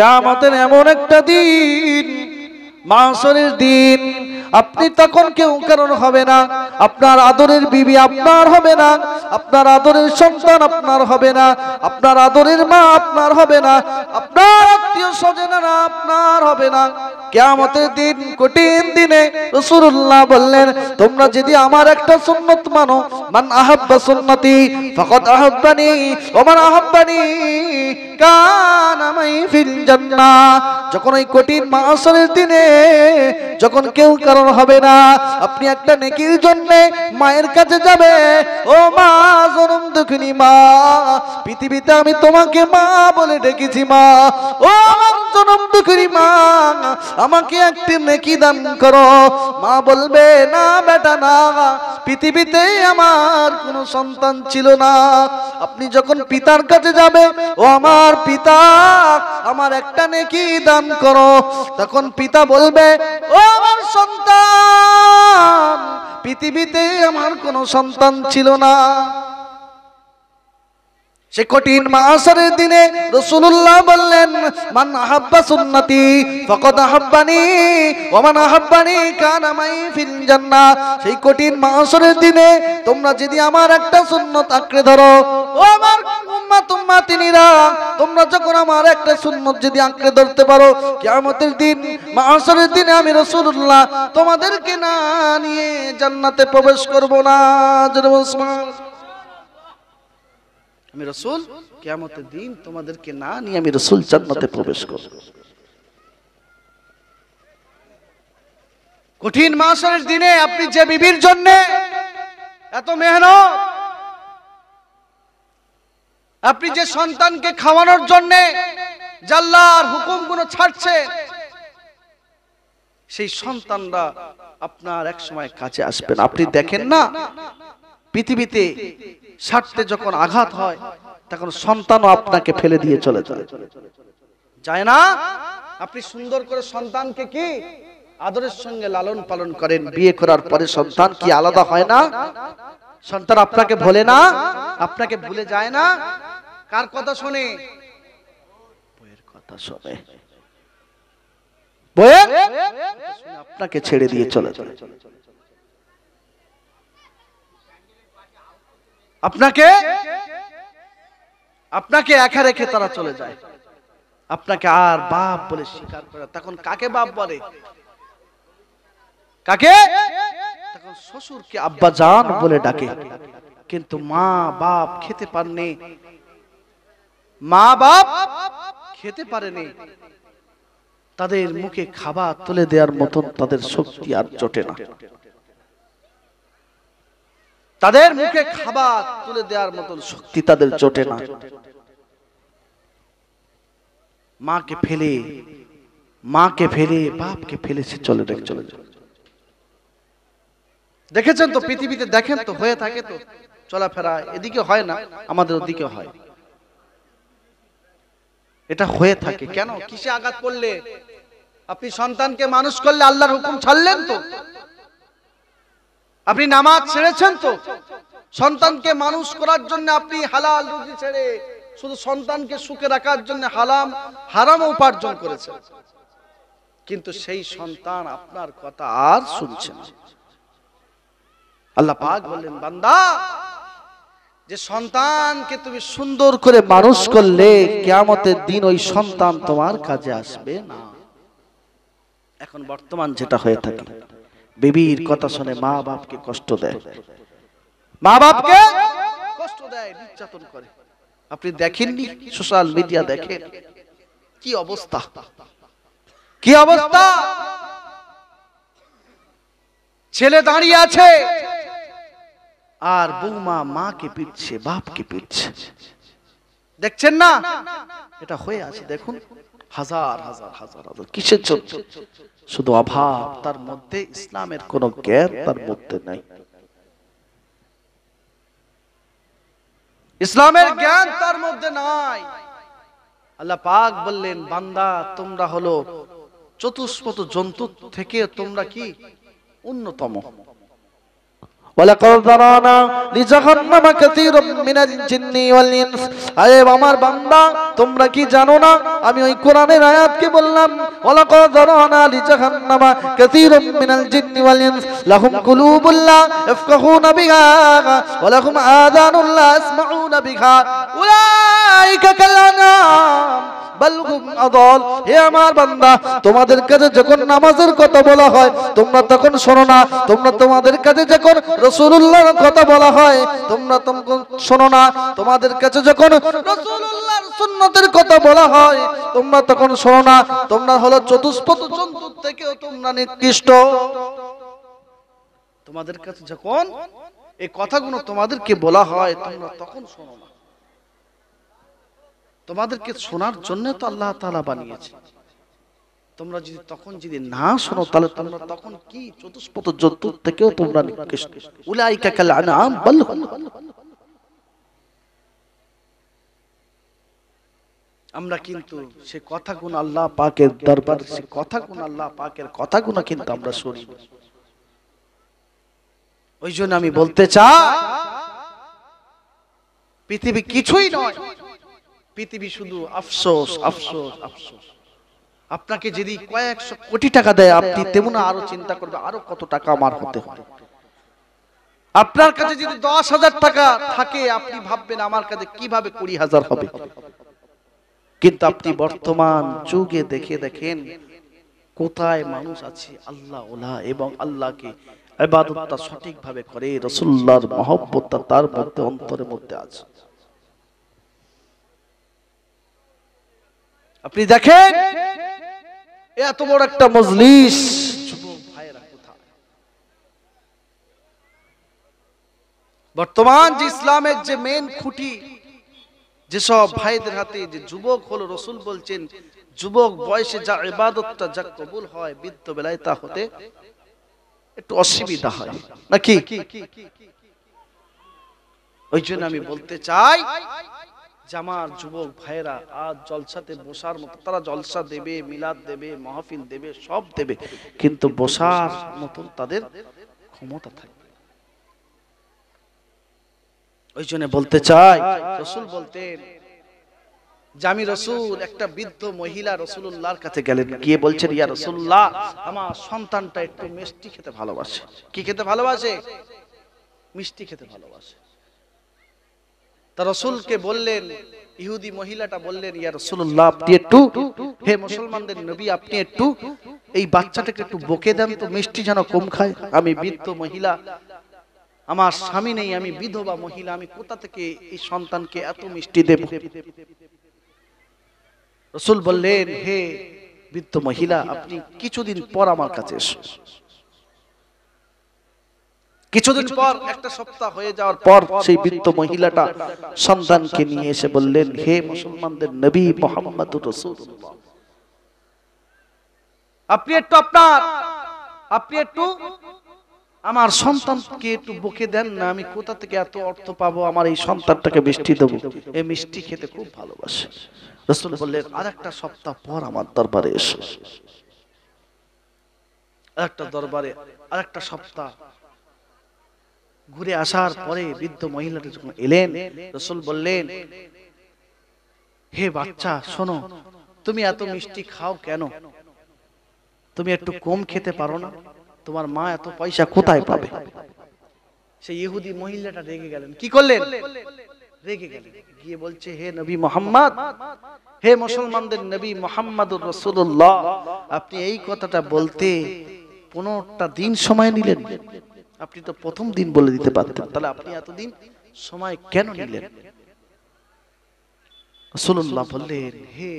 কিয়ামতের এমন একটা দিন, মাহশরের দিন, আপনি তখন কেউ কারণ হবে না। আপনার আদরের বিবি আপনার হবে না, আপনার আদরের সন্তান আপনার হবে না, আপনার আদরের মা আপনার হবে না, আপনার আত্মীয় স্বজনেরা আপনার হবে না। কিয়ামতের দিন, কঠিন দিনে রাসূলুল্লাহ বললেন, তোমরা যদি আমার একটা সুন্নাত মানো, মান আহাব্বা সুন্নতি ফাকাদ আহাব্বানি ওয়া মান আহাব্বানি কানা মাই ফিল জান্নাহ। যখন এই কঠিন মাহশরের দিনে, যখন কেউ কারণ হবে না, আপনি একটা নেকির জন্য মায়ের কাছে যাবে, ও মা, জনম দুঃখিনী মা, পৃথিবীতে আমি তোমাকে মা বলে ডেকেছি, মা, ও আমার জনম দুঃখিনী মা, আমাকে একটি নেকি দান করো। মা বলবে, না বেটা না, পৃথিবীতে আমার কোনো সন্তান ছিল না। আপনি যখন পিতার কাছে যাবে, ও আমার পিতা, আমার একটা নেকি দান করো, তখন পিতা বলবে, ও আমার সন্তান, পৃথিবীতে আমার কোনো সন্তান ছিল না। সে কঠিন মাহশরের দিনে রাসূলুল্লাহ বললেন, মান আহাব্বা সুন্নতি ফাকাদ আহাব্বানি ওয়া মান আহাব্বানি কানা মাই ফিল জান্নাহ। সেই কঠিন মাহশরের দিনে তোমরা যদি আমার একটা সুন্নাত আঁকড়ে ধরো, ও আমার উম্মত উম্মাতিনীরা, তোমরা যখন আমার একটা সুন্নাত যদি আঁকড়ে ধরতে পারো, কিয়ামতের দিন, মাহশরের দিনে আমি রাসূলুল্লাহ তোমাদেরকে না নিয়ে জান্নাতে প্রবেশ করব না। আমি রাসূল কিয়ামতের দিন তোমাদেরকে না নিয়ে আমি রাসূল জান্নাতে প্রবেশ করব। কঠিন মাহশরের দিনে আপনি যে বিবির জন্য এত মেহনত, আপনি যে সন্তানকে খাওয়ানোর জন্য আল্লাহর হুকুমগুলো ছাড়ছে, সেই সন্তানরা আপনার এক সময় কাছে আসবে না। আপনি দেখেন না, পৃথিবীতে স্বার্থে যখন আঘাত হয়, তখন সন্তানও আপনাকে ফেলে দিয়ে চলে যায় না। আপনি সুন্দর করে সন্তানকে কি আদরের সঙ্গে লালন পালন করেন, বিয়ে করার পরে সন্তান কি আলাদা হয় না? সন্তান আপনাকে ভোলে না, আপনাকে ভুলে যায় না। কার কথা শোনে? বইয়ের কথা শোনে। বইয়ের আপনাকে ছেড়ে দিয়ে চলে যায়, আপনাকে একা রেখে তারা চলে যায়, আপনাকে আর বাপ বলে স্বীকার করে। তখন কাকে বাপ বলে? কাকে? তখন শ্বশুরকে আব্বা জান বলে ডাকে। কিন্তু মা বাপ খেতে পারেনি, মা বাপ খেতে পারেনি, তাদের মুখে খাবার তুলে দেওয়ার মতন তাদের শক্তি আর জোটে না। তাদের মুখে খাবার তুলে দেওয়ার মতন শক্তি তাদের জোটে না। মাকে ফেলে বাপকে ফেলে সে চলে যায়। দেখেছেন তো, পৃথিবীতে দেখেন তো, হয়ে থাকে তো চলাফেরা, এদিকে হয় না, আমাদের ওদিকে হয়। এটা হয়ে থাকে কেন? কিসে আঘাত করলে? আপনি সন্তানকে মানুষ করলে আল্লাহর হুকুম ছাড়লেন তো? আপনি নামাজ ছেড়েছেন তো? সন্তানকে মানুষ করার জন্য আপনি হালাল রুজি ছেড়ে শুধু সন্তানকে সুখে রাখার জন্য হারাম উপার্জন করেছেন। কিন্তু সেই সন্তান আপনার কথা আর শুনছে না। আল্লাহ পাক বললেন, বান্দা, যে সন্তানকে তুমি সুন্দর করে মানুষ করলে, কিয়ামতের দিন ওই সন্তান তোমার কাজে আসবে না। এখন বর্তমান যেটা হয়ে থাকে, বিবির কথা শুনে মা বাপকে কষ্ট দেয়, নির্যাতন করে। আপনি দেখেননি? সোশ্যাল মিডিয়া দেখেন কি অবস্থা, কি অবস্থা। ছেলে দাঁড়িয়ে আছে আর বৌমা মাকে পিটছে, বাপকে পিটছে। দেখছেন না? এটা হয়ে আছে, দেখুন, হাজার হাজার হাজার হাজার। কিসের জন্য? শুধু অভাব, তার মধ্যে ইসলামের কোন জ্ঞান তার মধ্যে নাই। ইসলামের জ্ঞান তার মধ্যে নাই। আল্লাহ পাক বললেন, বান্দা, তোমরা হলো চতুষ্পদ জন্তু থেকে তোমরা কি উন্নতম। ওয়ালাকাদ যারানা লিজাহান্নামা কাসীরাম মিনাল জিন্নি ওয়াল ইনস। আরে আমার বান্দা, তোমরা কি জানো না আমি ওই কোরআনের আয়াতকে বললাম ওয়ালাকাদ যারানা লিজাহান্নামা কাসীরাম মিনাল জিন্নি ওয়াল ইনস লাহুম কুলুবুন লা ইয়াফকাহুনা বিহা ওয়া লাহুম আযানুন লা ইয়াসমাউনা বিহা উলাইকা কাল আনআম বাল হুম আযাল। হে আমার বান্দা, তোমাদের কাছে যখন নামাজের কথা বলা হয় তোমরা তখন শোনো না, তোমাদের কাছে যখন রাসূলুল্লাহর কথা বলা হয় তোমরা তখন শোনো না, তোমাদের কাছে যখন রাসূলুল্লাহর সুন্নতের কথা বলা হয় তোমরা তখন শোনো না। তোমরা হলো চতুষ্পদ জন্তুর থেকেও তোমরা নিকৃষ্ট। তোমাদের কাছে যখন এই কথাগুলো তোমাদেরকে বলা হয় তোমরা তখন শোনো না। তোমাদেরকে শোনার জন্য তো আল্লাহ তাআলা বানিয়েছে। তোমরা যদি না শোনো তাহলে তোমরা তখন কি চতুষ্পদ জন্তুর থেকেও তোমরা নিকৃষ্ট। উলাইকা কাল আনআম বাল হুম। আমরা কিন্তু সে কথাগুলো আল্লাহ পাকের দরবার, সে কথাগুলো আল্লাহ পাকের কথাগুলো কিন্তু আমরা শুনি। ওই জন্য আমি বলতে চাই পৃথিবী কিছুই নয়, পৃথিবী শুধু আফসোস আফসোস আফসোস। আপনাকে যদি কয়েকশো কোটি টাকা দেয় আপনি তেমন আরো চিন্তা করবে আরো কত টাকা আমার হতে হবে। আপনার কাছে যদি 10,000 টাকা থাকে আপনি ভাববেন আমার কাছে কিভাবে 20,000 হবে। কিন্তু আপনি বর্তমান যুগে দেখেন কোথায় মানুষ আছে আল্লাহ ওয়ালা এবং আল্লাহকে ইবাদতটা সঠিকভাবে করে, রাসূলুল্লাহর মহব্বতটা তার মধ্যে অন্তরের মধ্যে আছে। আপনি দেখেন এত বড় একটা মজলিস, যুবক ভাইরা কোথায়? বর্তমান যে ইসলামের যে মেন খুঁটি, যেসব ভাইদের হাতে যে যুবক হলো, রাসূল বলছেন যুবক বয়সে যা ইবাদতটা যা কবুল হয় বৃদ্ধ বেলায় তা হতে একটু অসুবিধা হয় নাকি? ওই জন্য আমি বলতে চাই যে আমার যুবক ভাইরা আজ জলসাতে বসার মতো, তারা জলসা দেবে, মিলাদ দেবে, মাহফিল দেবে, সব দেবে, কিন্তু বসার মতন তাদের ক্ষমতা থাকবে। ওই জন্য বলতে চাই রাসূল বলতেন যে আমি রাসূল, একটা বৃদ্ধ মহিলা রাসূলুল্লাহর কাছে গেলেন, গিয়ে বলছেন ইয়া রাসূলুল্লাহ আমার সন্তানটা একটু মিষ্টি খেতে ভালোবাসে। কি খেতে ভালোবাসে? মিষ্টি খেতে ভালোবাসে। তা রাসূলকে বললেন, ইহুদি মহিলাটা বললেন ইয়া রাসূলুল্লাহ আপনি একটু, হে মুসলমানদের নবী আপনি একটু এই বাচ্চাটাকে একটু বকে দেন তো, মিষ্টি যেন কম খায়। আমি বৃদ্ধ মহিলা, আমার স্বামী নেই, আমি বিধবা মহিলা, আমি কোথা থেকে এই সন্তানকে এত মিষ্টি দেব? রাসূল বললেন হে বৃদ্ধ মহিলা আপনি কিছুদিন পর আমার কাছে এসো। কিছুদিন পর, একটা সপ্তাহ হয়ে যাওয়ার পর সেই বৃদ্ধ মহিলাটা সন্তানকে নিয়ে এসে বললেন হে মুসলমানদের নবী মুহাম্মদুর রাসূলুল্লাহ আপনি একটু আমার সন্তানকে একটু বকে দেন না, আমি কোথা থেকে এত অর্থ পাবো আমার এই সন্তানটাকে মিষ্টি দেবো, এই মিষ্টি খেতে খুব ভালোবাসে। রাসূল বললেন আরেকটা সপ্তাহ পর আমার দরবারে এসো। আরেকটা সপ্তাহ ঘুরে আসার পরে বৃদ্ধ মহিলাটা যখন এলেন, রাসূল বললেন হে বাচ্চা শোনো, তুমি এত মিষ্টি খাও কেন? তুমি একটু কম খেতে পারো না? তোমার মা এত পয়সা কোথায় পাবে? সেই ইহুদি মহিলাটা রেগে গেলেন। কি করলেন? রেগে গেলেন, গিয়ে বলছে হে নবী মুহাম্মদ, হে মুসলমানদের নবী মুহাম্মদুর রাসূলুল্লাহ আপনি এই কথাটা বলতে 15টা দিন সময় নিলেন? আপনি তো প্রথম দিন বলে দিতে পারতেন, তাহলে আপনি এতদিন সময় কেন নিলেন? রাসূলুল্লাহ বললেন হে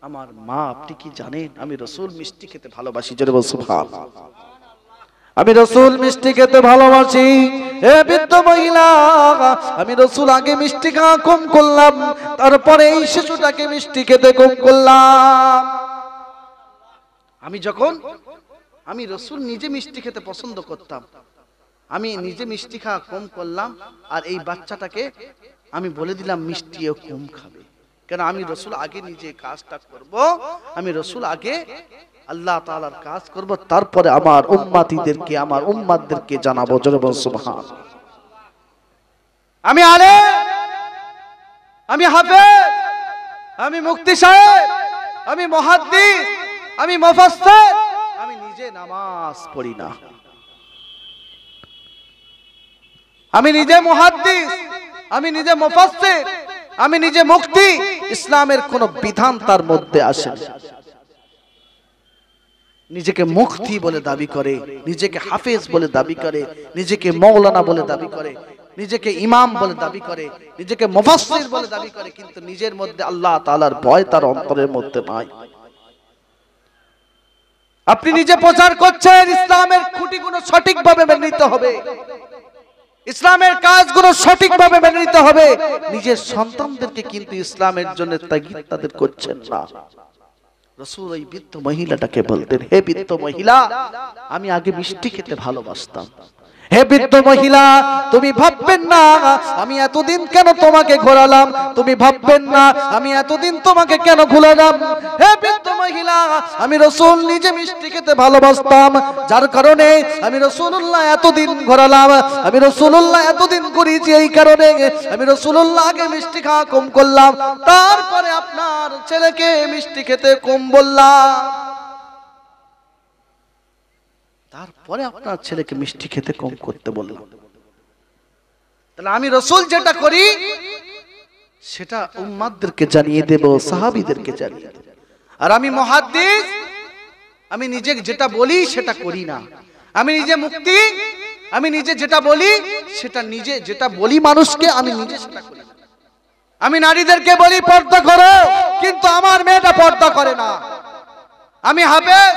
আমার মা আপনি কি জানেন আমি রাসূল মিষ্টি খেতে ভালোবাসি? জোরে বল সুবহানাল্লাহ। আমি রাসূল মিষ্টি খেতে ভালোবাসি। হে বৃদ্ধ মহিলা আমি রাসূল আগে মিষ্টি খাওয়া কম করলাম, তারপরে এই শিশুটাকে মিষ্টি খেতে কম করলাম। আমি রাসূল নিজে মিষ্টি খেতে পছন্দ করতাম, আমি নিজে মিষ্টি খাওয়া কম করলাম, আর এই বাচ্চাটাকে আমি বলে দিলাম মিষ্টিও কম খাবে। কেন? আমি রাসূল আগে নিজে কাজটা করব, আমি রাসূল আগে আল্লাহ তাআলার কাজ করব, তারপরে আমার উম্মতিদেরকে আমার উম্মতদেরকে জানাবো। জোরে বল সুবহান। আমি আলেম, আমি হাফেজ, আমি মুফতি সাহেব, আমি মুহাদ্দিস, আমি মুফাসসির, আমি নিজে নামাজ পড়ি না। আমি নিজে মুহাদ্দিস, আমি নিজে মুফাসসির, আমি নিজে মুফতি, ইসলামের কোন বিধান তার মধ্যে আসে না। নিজেকে মুফতি বলে দাবি করে, নিজেকে হাফেজ বলে দাবি করে, নিজেকে মাওলানা বলে দাবি করে, নিজেকে ইমাম বলে দাবি করে, নিজেকে মুফাসসির বলে দাবি করে, কিন্তু নিজের মধ্যে আল্লাহ তাআলার ভয় তার অন্তরের মধ্যে নাই। আপনি নিজে প্রচার করছেন ইসলামের খুঁটিগুলো সঠিকভাবে মেনে নিতে হবে, ইসলামের কাজগুলো সঠিকভাবে মেনে নিতে হবে, নিজের সন্তানদেরকে কিন্তু ইসলামের জন্য তাগিদ তাদের করছেন না। রাসূল ওই বৃদ্ধ মহিলাটাকে বলতেন, হে বৃদ্ধ মহিলা, আমি আগে মিষ্টি খেতে ভালোবাসতাম। হে বৃদ্ধ মহিলা, তুমি ভাববেন না আমি এতদিন কেন তোমাকে ঘোরালাম, তুমি ভাববেন না আমি এতদিন তোমাকে কেন ঘোরালাম। হে বৃদ্ধ মহিলা, আমি রাসূল নিজে মিষ্টি খেতে ভালোবাসতাম, যার কারণে আমি রাসূলুল্লাহ এতদিন ঘোরালাম, আমি রাসূলুল্লাহ এতদিন করেছি, এই কারণে আমি রাসূলুল্লাহ আগে মিষ্টি খাওয়া কম করলাম, তারপরে আপনার ছেলেকে মিষ্টি খেতে কম বললাম, তারপরে আপনার ছেলেকে মিষ্টি খেতে কম করতে বললাম। তাহলে আমি রাসূল যেটা করি সেটা উম্মতদেরকে জানিয়ে দেব, সাহাবীদেরকে জানিয়ে দেব। আর আমি মুহাদ্দিস, আমি নিজে যেটা বলি সেটা করি না। আমি নিজে মুফতি, আমি নিজে যেটা বলি সেটা নিজে যেটা বলি মানুষকে, আমি নিজে সেটা করি না। আমি নারীদেরকে বলি পর্দা করো, কিন্তু আমার মেয়েটা পর্দা করে না। আমি হাফেজ,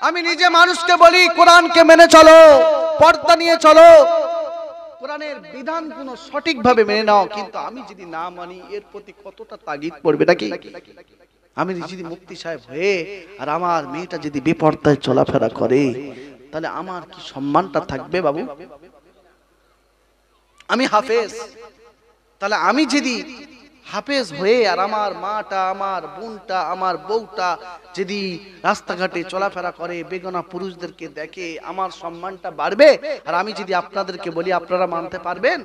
আমি নিজে মানুষকে বলি কোরআনকে মেনে চলো, পর্দা নিয়ে চলো, কোরআনের বিধানগুলো সঠিকভাবে মেনে নাও, কিন্তু আমি যদি না মানি এর প্রতি কতটা তাগিদ পড়বে নাকি? আমি যদি মুফতি সাহেব হয়ে আর আমার মেয়েটা যদি বেপর্দায় চলাফেরা করে, তাহলে আমার কি সম্মানটা থাকবে বাবু? আমি হাফেজ, তাহলে আমি যদি হাফেজ হয়ে আর আমার মাটা, আমার বোনটা, আমার বউটা যদি রাস্তাঘাটে চলাফেরা করে, বেগানা পুরুষদেরকে দেখে, আমার সম্মানটা বাড়বে। আর আমি যদি আপনাদেরকে বলি, আপনারা মানতে পারবেন?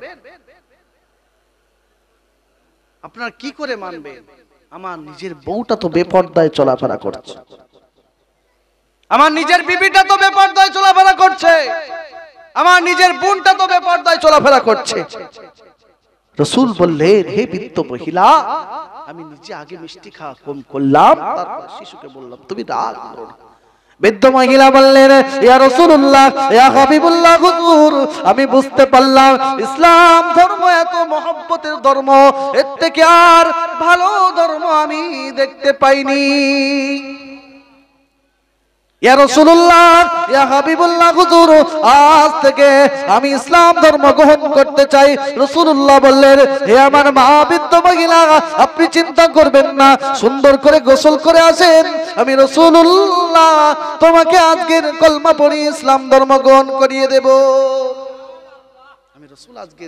আপনারা কি করে মানবেন? আমার নিজের বউটা তো বেপর্দায় চলাফেরা করছে, আমার নিজের বিবিটা তো বেপর্দায় চলাফেরা করছে, আমার নিজের বোনটা তো বেপর্দায় চলাফেরা করছে। রাসূল বললেন, হে বৃদ্ধ মহিলা, আমি নিজে আগে মিষ্টি খাওয়া কম করলাম, তারপর শিশুকে বললাম তুমি রাগ করো না। বৃদ্ধ মহিলা বললেন, ইয়া রাসূলুল্লাহ, ইয়া হাবিবুল্লাহ, হুজুর, আমি বুঝতে পারলাম ইসলাম ধর্ম এত মহব্বতের ধর্ম, এর থেকে আর ভালো ধর্ম আমি দেখতে পাইনি। ইয়া রাসূলুল্লাহ, ইয়া হাবিবুল্লাহ, হুজুর, আজ থেকে আমি ইসলাম ধর্ম গ্রহণ করতে চাই। রাসূলুল্লাহ বললেন, হে আমার মা বৃদ্ধ মহিলা, আপনি চিন্তা করবেন না, সুন্দর করে গোসল করে আসেন, আমি রাসূলুল্লাহ তোমাকে আজকের কলমা পড়ি ইসলাম ধর্ম গ্রহণ করিয়ে দেব। আমি রাসূল আজকে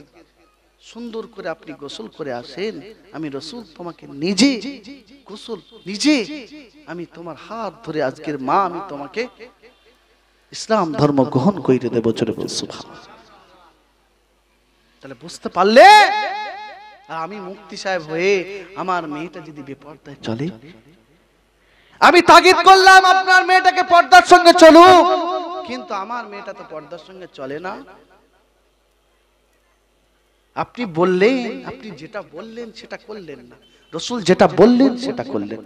সুন্দর করে আপনি গোসল করে আসেন, আমি রাসূল তোমাকে নিজে গোসল, নিজে আমি তোমার হাত ধরে আজকের মা আমি তোমাকে ইসলাম ধর্ম গ্রহণ করিয়ে দেব। জোরে বল সুবহানাল্লাহ। তাহলে বুঝতে পারলে, আর আমি মুফতি সাহেব হয়ে আমার মেয়েটা যদি বেপর্দায় চলে, আমি তাগিদ করলাম আপনার মেয়েটাকে পর্দার সঙ্গে চলুক, কিন্তু আমার মেয়েটা তো পর্দার সঙ্গে চলে না। আপনি বললেন, আপনি যেটা বললেন সেটা করলেন না, রাসূল যেটা বললেন সেটা করলেন,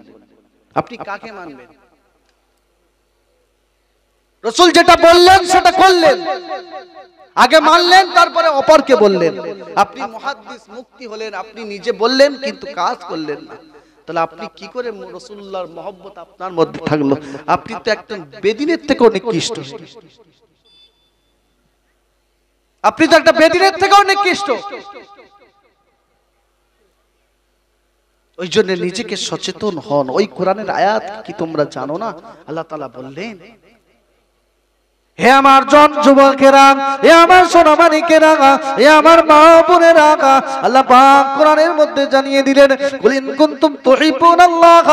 আপনি কাকে মানবেন? রাসূল যেটা বললেন সেটা করলেন, আগে মানলেন তারপরে অপরকে বললেন। আপনি মুহাদ্দিস মুফতি হলেন, আপনি নিজে বললেন কিন্তু কাজ করলেন না, তাহলে আপনি কি করে রাসূলুল্লাহর মহব্বত আপনার মধ্যে থাকলো? আপনি তো একজন বেদিনের থেকেও নিকৃষ্ট, আপনি তো একটা বেদিনের থেকেও নিকৃষ্ট। ওই জন্য নিজেকে সচেতন হন। ওই কোরআনের আয়াত কি তোমরা জানো না? আল্লাহ তাআলা বললেন, হে আমার জন যুবকেরা, হে আমার সোনামানিকেরা, হে আমার মা বোনেরা, আল্লাহ পাক কোরআনের মধ্যে জানিয়ে দিলেন, কুল ইন কুনতুম তুহিব্বুনাল্লাহ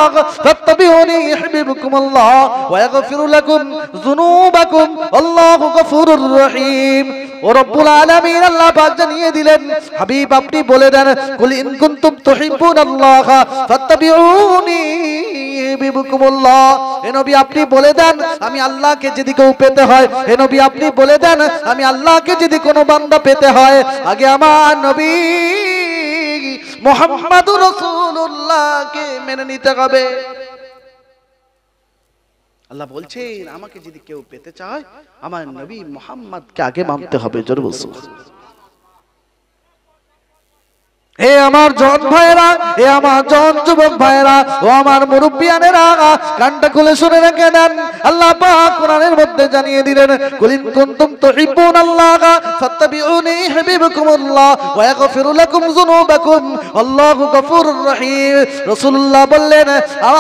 ফাত্তাবিউনি ইউহিব্বুকুমুল্লাহ ওয়া ইয়াগফিরু লাকুম যুনুবাকুম আল্লাহু গফুরুর রহিম। ও রব্বুল আলামিন আল্লাহ পাক জানিয়ে দিলেন, হাবিব আপনি বলে দেন, কুল ইন কুনতুম তুহিব্বুনাল্লাহ ফাত্তাবিউনি ইউহিব্বুকুমুল্লাহ। হে নবী আপনি বলে দেন, আমি আল্লাহকে যদি কেউ পেতে হয়, হে নবী আপনি বলে দেন, আমি আল্লাহকে যদি কোনো বান্দা পেতে হয়, আগে আমার নবী মুহাম্মাদুর রাসূলুল্লাহকে মেনে নিতে হবে। আল্লাহ বলছেন, আমাকে যদি কেউ পেতে চায়, আমার নবী মুহাম্মদকে আগে মানতে হবে। জোরে বলুন। হে আমার জন ভাইরা, হে আমার জন যুবক ভাইরা, ও আমার মুরব্বিয়ানেরা, কানটা খুলে শুনে রেখে দেন। আল্লাহ পাক কোরআনের মধ্যে জানিয়ে দিলেন, কুল ইন কুনতুম তুহিব্বুনাল্লাহ ফাত্তাবিউনি ইউহিব্বুকুমুল্লাহ ওয়া ইয়াগফিরু লাকুম যুনুবাকুম আল্লাহু গফুরুর রহিম। রাসূলুল্লাহ বললেন,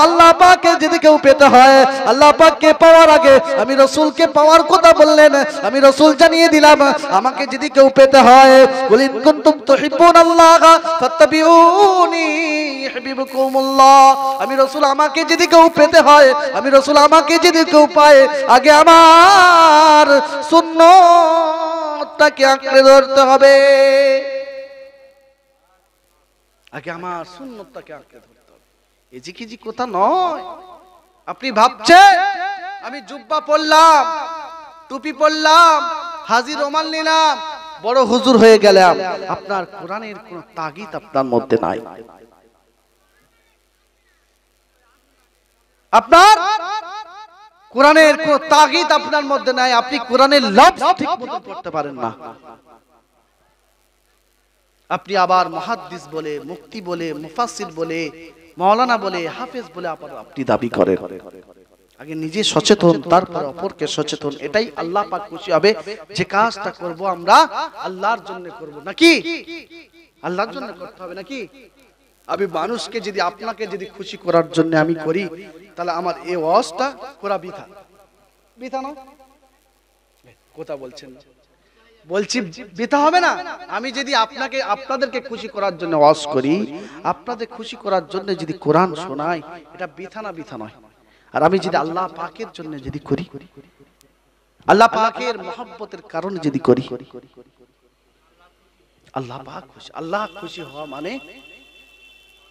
আল্লাহ পাককে যদি কেউ পেতে হয়, আল্লাহ পাককে পাওয়ার আগে আমি রাসূলকে পাওয়ার কথা বললেন। আমি রাসূল জানিয়ে দিলাম, আমাকে যদি কেউ পেতে হয়, কুল ইন কুনতুম তুহিব্বুনাল্লাহ ফাত্তাবিউনি ইউহিব্বুকুমুল্লাহ। আমি রাসূল আমাকে যদি কেউ পেতে হয়, আমি রাসূল আমাকে যদি কেউ পায়, আগে আমার সুন্নতটাকে আঁকড়ে ধরতে হবে। আগে আমার সুন্নতটাকে আঁকড়ে ধরতে হবে। এই যে কি কথা নয়। আপনি ভাবছেন আমি জুব্বা পরলাম, টুপি পরলাম, হাজি রুমাল নিলাম, বড় হুজুর হয়ে গেলাম, আপনার কোরআনের কোন তাগিদ আপনার মধ্যে নাই। আপনার কোরআনের কোন তাগিদ আপনার মধ্যে নাই। আপনি কোরআনের লফজ ঠিকমতো পড়তে পারেন না। আপনি আবার মুহাদ্দিস বলে, মুফতি বলে, মুফাসসির বলে, মাওলানা বলে, হাফেজ বলে আপনি দাবি করেন। আগে নিজে সচেতন, তারপর অপরকে সচেতন। এটাই আল্লাহ পাক খুশি হবে। যে কাজটা করব আমরা আল্লাহর জন্য করব, নাকি আল্লাহর জন্য করতে হবে নাকি? আমি মানুষকে যদি, আপনাকে যদি খুশি করার জন্য আমি করি, তাহলে আমার এই ওয়াজটা করা বৃথা। বৃথা না? কথা বলছেন না? বলছি বৃথা হবে না। আমি যদি আপনাকে, আপনাদেরকে খুশি করার জন্য ওয়াজ করি, আপনাদের খুশি করার জন্য যদি কোরআন শোনাই, এটা বৃথা না? বৃথা নয়। আর আমি যদি আল্লাহ পাকের জন্য যদি করি, আল্লাহ পাকের মহব্বতের কারণে যদি করি, আল্লাহ পাক খুশি। আল্লাহ খুশি হওয়া মানে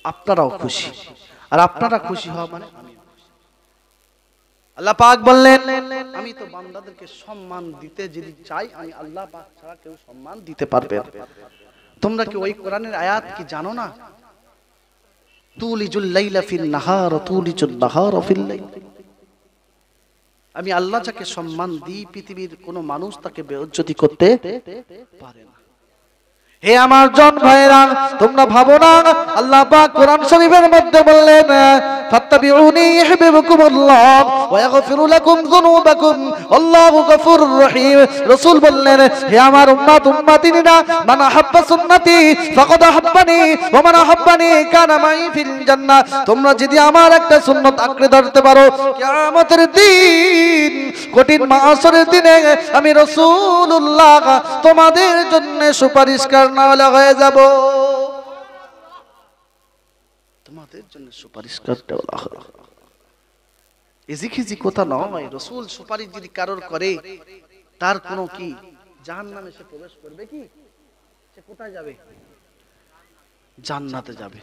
আপনারাও খুশি, আর আপনারা খুশি হওয়া মানে আমি। আল্লাহ পাক বললেন, আমি তো বান্দাদেরকে সম্মান দিতে যদি চাই, আমি আল্লাহ পাক ছাড়া কেউ সম্মান দিতে পারবে না। তোমরা কি ওই কোরআনের আয়াত কি জানো না? তুলিজুল লাইলা ফিন নাহার তুলিজুল নাহার ফিল লাইল। আমি আল্লাহ যাকে সম্মান দিই, পৃথিবীর কোন মানুষ তাকে বেইজ্জতি করতে পারে না। হে আমার জন ভাইরা, তোমরা ভাবো না, আল্লাহ পাক কোরআন শরীফের মধ্যে বললেন, ফাত্তাবিউনি ইউহিব্বুকুমুল্লাহ ওয়া ইয়াগফিরু লাকুম যুনুবাকুম আল্লাহু গফুরুর রহিম। রাসূল বললেন, হে আমার উম্মত উম্মতিনা, মান আহাব্বা সুন্নতি ফাকাদ আহাব্বানি ওয়া মান আহাব্বানি কানা মাই ফিল জান্নাহ। তোমরা যদি আমার একটা সুন্নাত আঁকড়ে ধরতে পারো, কিয়ামতের দিন, কঠিন মাহশরের দিনে আমি রাসূলুল্লাহ তোমাদের জন্য সুপারিশকার নাওয়ালা হয়ে যাব। তোমাদের জন্য সুপারিশকার নাওয়ালা হবে। এজিখিজি কথা নয়। রাসূল সুপারিশ যদি কারোর করে, তার কোনো কি জাহান্নামে সে প্রবেশ করবে কি? সে কোথায় যাবে? জান্নাতে যাবে।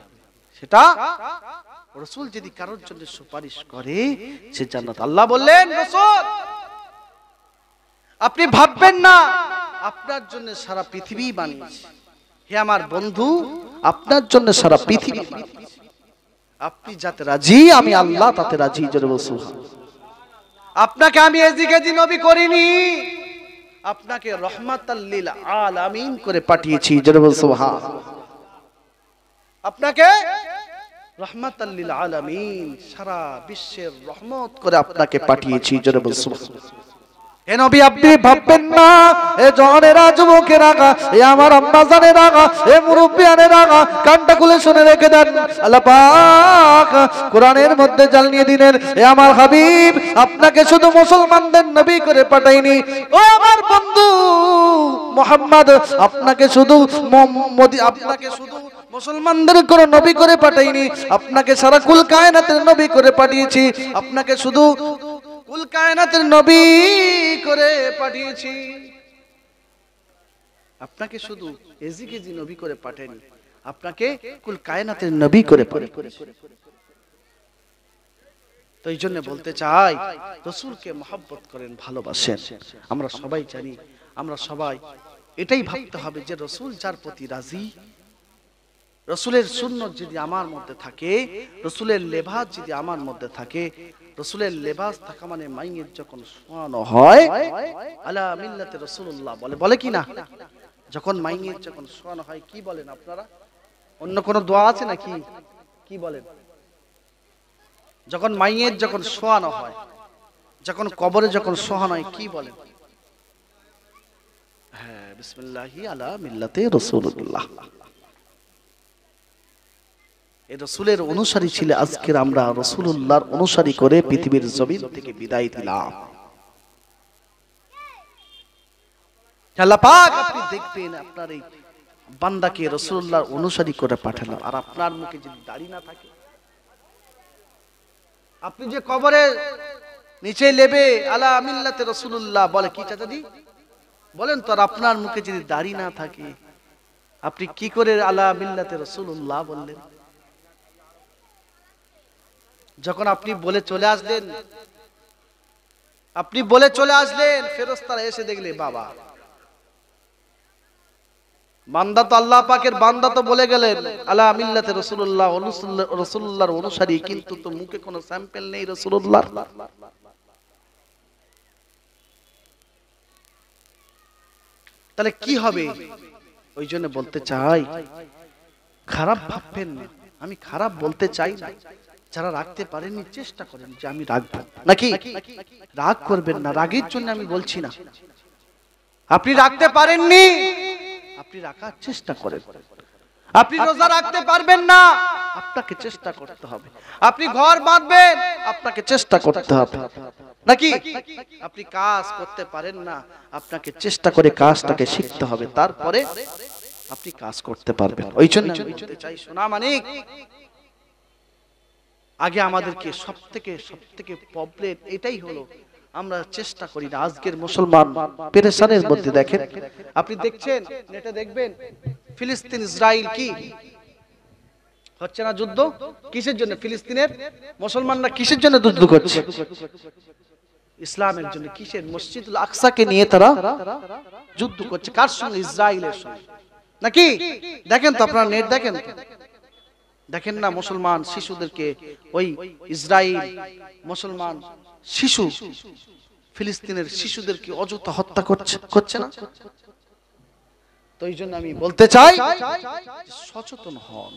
সেটা রাসূল যদি কারোর জন্য সুপারিশ করে, সে জান্নাত। আল্লাহ বললেন, রাসূল আপনি ভাববেন না আপনার জন্য সারা পৃথিবী বানিয়েছে। হে আমার বন্ধু, আপনার জন্য সারা পৃথিবী বানিয়েছে। আপনি যাতে রাজি, আমি আল্লাহ তাতে রাজি। জোরে বলুন সুবহানাল্লাহ। আপনাকে আমি এজিকেজি নবী করিনি, আপনাকে রহমাতাল লিল আলামিন করে পাঠিয়েছি। জোরে বলুন সুবহানাল্লাহ। আপনাকে রহমাতাল লিল আলামিন, সারা বিশ্বের রহমত করে আপনাকে পাঠিয়েছি। জোরে বলুন সুবহানাল্লাহ। এ নবী আপনি ভাববেন না, এ জওয়ানেরা, যুবকেরা, এ আমার আম্মাজানেরা, এ মুরব্বিয়ানেরা, কানটা খুলে শুনে রেখে দেন। আল্লাহ পাক কোরআনের মধ্যে জানিয়ে দিলেন, এ আমার হাবিব আপনাকে শুধু মুসলমানদের নবী করে পাঠাইনি, ও আমার বন্ধু মুহাম্মদ আপনাকে শুধু মুসলমানদের কোন নবী করে পাঠাইনি, আপনাকে সারা কুল কায়নাতের নবী করে পাঠিয়েছি, আপনাকে শুধু কুল কায়নাতের নবী করে পাঠিয়েছি, আপনাকে শুধু এজিকেজি নবী করে পাঠাইনি, আপনাকে কুল কায়নাতের নবী করে পাঠিয়েছি। তো এই জন্য বলতে চাই, রাসূলকে মহব্বত করেন, ভালোবাসেন। আমরা সবাই জানি, আমরা সবাই এটাই ভাবতে হবে যে রাসূল যার প্রতি রাজি, রাসূলের সুন্নাত যদি আমার মধ্যে থাকে, রাসূলের লেবাস যদি আমার মধ্যে থাকে, রাসূলের লেবাস থাকা মানে মাইয়ের যখন শোয়ানো হয় আলা মিল্লাতে রাসূলুল্লাহ বলে কি না? যখন মাইয়ের যখন শোয়ানো হয় কি বলেন আপনারা? অন্য কোন দোয়া আছে নাকি? কি বলেন? যখন মাইয়ের যখন শোয়ানো হয়, যখন কবরে যখন শোয়ানো হয় কি বলেন? হ্যাঁ, বিসমিল্লাহি আলা মিল্লাতে রাসূলুল্লাহ। এই রাসূলের অনুসারী ছিল আজকের আমরা রাসূলুল্লাহর অনুসারী করে পৃথিবীর জমিন থেকে বিদায় দিলাম। আল্লাহ পাক আপনি দেখবেন আপনার এই বান্দাকে রাসূলুল্লাহর অনুসারী করে পাঠালাম, আর আপনার মুখে যদি দাড়ি না থাকে, আপনি যে কবরে নিচে লেবে আলা মিল্লাতে রাসূলুল্লাহ বলে কি চাচাজি বলেন তো, আর আপনার মুখে যদি দাড়ি না থাকে আপনি কি করে আলা মিল্লাতে রাসূলুল্লাহ বললেন? যখন আপনি বলে চলে আসলেন, ফেরেশতারা এসে দেখলে বাবা বান্দা তো আল্লাহ পাকের বান্দা তো বলে গেলেন আলা মিল্লাতে রাসূলুল্লাহ, রাসূলুল্লাহর অনুসারী, কিন্তু তো মুখে কোনো স্যাম্পল নেই রাসূলুল্লাহর। তাহলে কি হবে? ওই জন্য বলতে চাই, খারাপ ভাববেন না, আমি খারাপ বলতে চাই না। যারা রাখতে পারেননি চেষ্টা করেন যে আমি রাখবো, নাকি রাগ করবেন না, রাগের জন্য আমি বলছি না। আপনি রাখতে পারেননি, আপনি রাখার চেষ্টা করেন। আপনি রোজা রাখতে পারবেন না, আপনাকে চেষ্টা করতে হবে। আপনি ঘর বাঁধবেন, আপনাকে চেষ্টা করতে হবে, নাকি আপনি কাজ করতে পারেন না, আপনাকে চেষ্টা করে কাজটাকে শিখতে হবে, তারপরে আপনি কাজ করতে পারবেন। ওই জন্য আমি বলতে চাই সোনা মানিক, আগে আমাদেরকে সবথেকে প্রবলেম এটাই হলো, আমরা চেষ্টা করি না। আজকের মুসলমান পেরেশানের মধ্যে দেখেন, আপনি দেখছেন নেটে দেখবেন ফিলিস্তিন ইসরায়েল কি হচ্ছে না যুদ্ধ, কিসের জন্য? ফিলিস্তিনের মুসলমানরা কিসের জন্য যুদ্ধ করছে? ইসলামের জন্য। কিসের? মসজিদুল আকসাকে নিয়ে তারা যুদ্ধ করছে। কার সঙ্গে? ইসরায়েলের সঙ্গে, নাকি? দেখেন তো আপনারা নেট দেখেন, দেখেন না মুসলমান শিশুদেরকে ওই ইসরায়েল মুসলমান শিশু ফিলিস্তিনের শিশুদেরকে অযথা হত্যা করছে না? তো এই জন্য আমি বলতে চাই সচেতন হন।